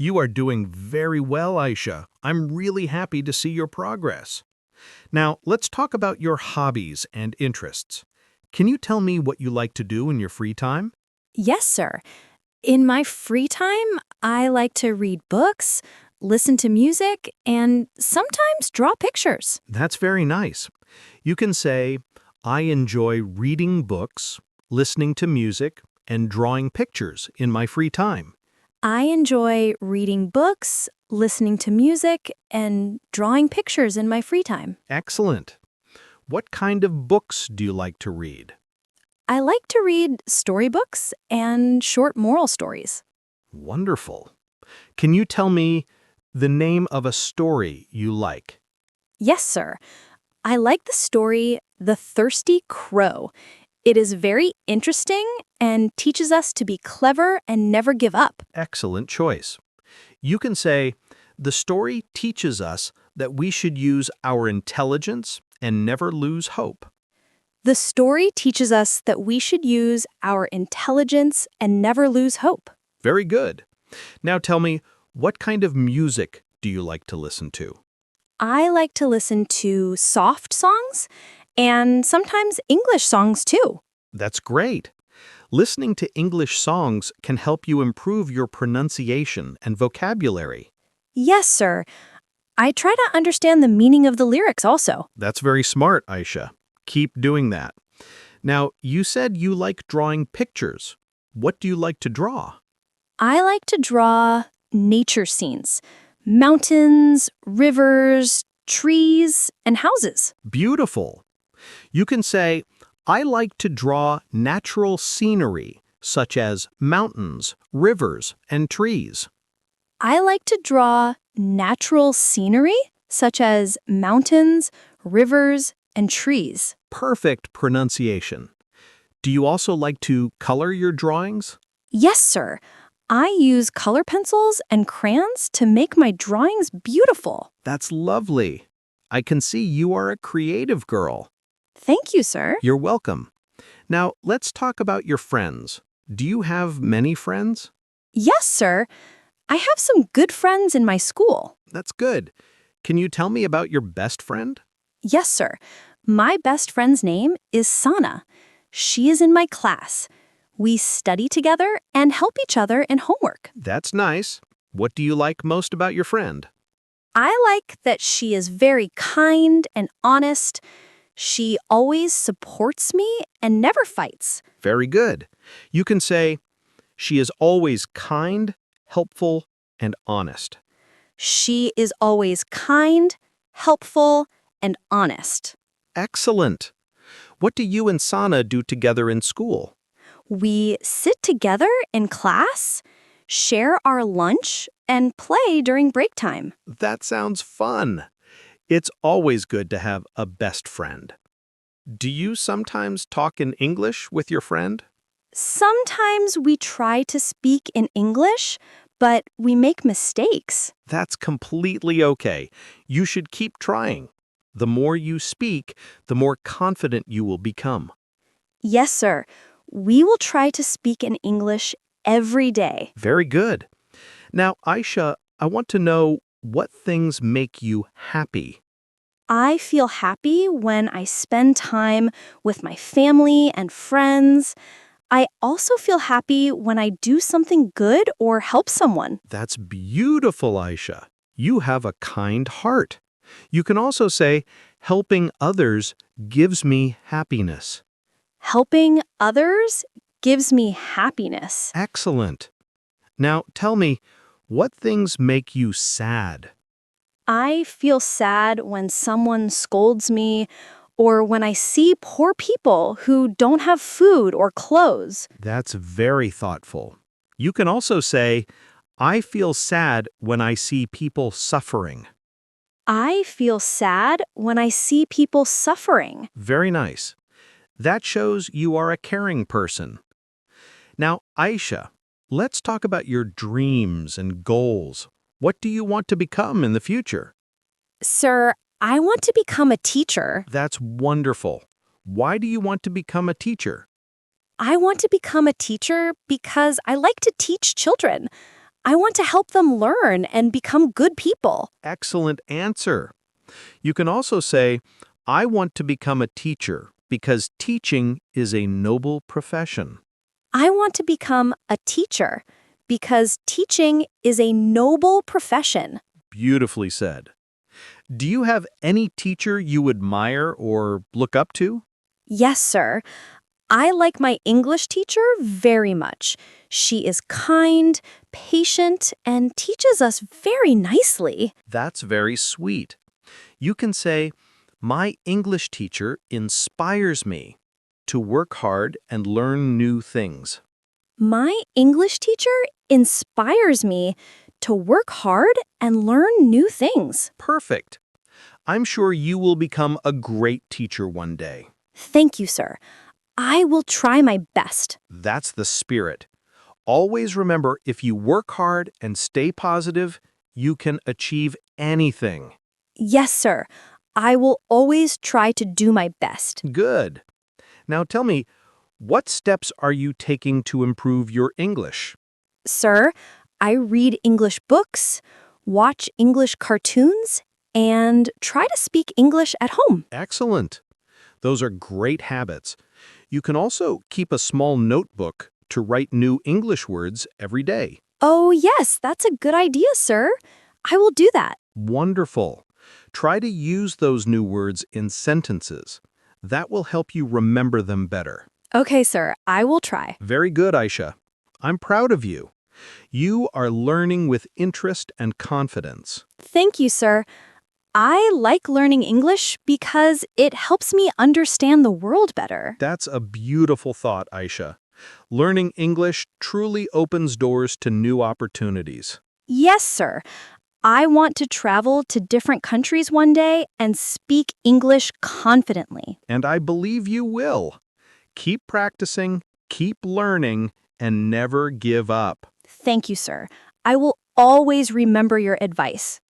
You are doing very well, Aisha. I'm really happy to see your progress. Now, let's talk about your hobbies and interests. Can you tell me what you like to do in your free time? Yes, sir. In my free time, I like to read books, listen to music, and sometimes draw pictures. That's very nice. You can say, I enjoy reading books, listening to music, and drawing pictures in my free time. I enjoy reading books, listening to music, and drawing pictures in my free time. Excellent. What kind of books do you like to read? I like to read storybooks and short moral stories. Wonderful. Can you tell me the name of a story you like? Yes, sir. I like the story The Thirsty Crow. It is very interesting and teaches us to be clever and never give up. Excellent choice. You can say, the story teaches us that we should use our intelligence and never lose hope. The story teaches us that we should use our intelligence and never lose hope. Very good. Now tell me, what kind of music do you like to listen to? I like to listen to soft songs and sometimes English songs too. That's great. Listening to English songs can help you improve your pronunciation and vocabulary. Yes, sir. I try to understand the meaning of the lyrics also. That's very smart, Aisha. Keep doing that. Now, you said you like drawing pictures. What do you like to draw? I like to draw nature scenes, mountains, rivers, trees, and houses. Beautiful. You can say, I like to draw natural scenery, such as mountains, rivers, and trees. I like to draw natural scenery, such as mountains, rivers, and trees. Perfect pronunciation. Do you also like to color your drawings? Yes, sir. I use color pencils and crayons to make my drawings beautiful. That's lovely. I can see you are a creative girl. Thank you, sir. You're welcome. Now, let's talk about your friends. Do you have many friends? Yes, sir. I have some good friends in my school. That's good. Can you tell me about your best friend? Yes, sir. My best friend's name is Sana. She is in my class. We study together and help each other in homework. That's nice. What do you like most about your friend? I like that she is very kind and honest. She always supports me and never fights. Very good. You can say, she is always kind, helpful, and honest. She is always kind, helpful, and honest. Excellent. What do you and Sana do together in school? We sit together in class, share our lunch, and play during break time. That sounds fun. It's always good to have a best friend. Do you sometimes talk in English with your friend? Sometimes we try to speak in English, but we make mistakes. That's completely okay. You should keep trying. The more you speak, the more confident you will become. Yes, sir. We will try to speak in English every day. Very good. Now, Aisha, I want to know what things make you happy. I feel happy when I spend time with my family and friends. I also feel happy when I do something good or help someone. That's beautiful, Aisha. You have a kind heart. You can also say, helping others gives me happiness. Helping others gives me happiness. Excellent. Now, tell me, what things make you sad? I feel sad when someone scolds me or when I see poor people who don't have food or clothes. That's very thoughtful. You can also say, I feel sad when I see people suffering. I feel sad when I see people suffering. Very nice. That shows you are a caring person. Now, Aisha, let's talk about your dreams and goals. What do you want to become in the future? Sir, I want to become a teacher. That's wonderful. Why do you want to become a teacher? I want to become a teacher because I like to teach children. I want to help them learn and become good people. Excellent answer. You can also say, I want to become a teacher because teaching is a noble profession. I want to become a teacher because teaching is a noble profession. Beautifully said. Do you have any teacher you admire or look up to? Yes, sir. I like my English teacher very much. She is kind, patient, and teaches us very nicely. That's very sweet. You can say, my English teacher inspires me to work hard and learn new things. My English teacher inspires me to work hard and learn new things. Perfect. I'm sure you will become a great teacher one day. Thank you, sir. I will try my best. That's the spirit. Always remember, if you work hard and stay positive, you can achieve anything. Yes, sir. I will always try to do my best. Good. Now tell me, what steps are you taking to improve your English? Sir, I read English books, watch English cartoons, and try to speak English at home. Excellent. Those are great habits. You can also keep a small notebook to write new English words every day. Oh, yes, that's a good idea, sir. I will do that. Wonderful. Try to use those new words in sentences. That will help you remember them better. Okay, sir, I will try. Very good, Aisha. I'm proud of you. You are learning with interest and confidence. Thank you, sir. I like learning English because it helps me understand the world better. That's a beautiful thought, Aisha. Learning English truly opens doors to new opportunities. Yes, sir. I want to travel to different countries one day and speak English confidently. And I believe you will. Keep practicing, keep learning, and never give up. Thank you, sir. I will always remember your advice.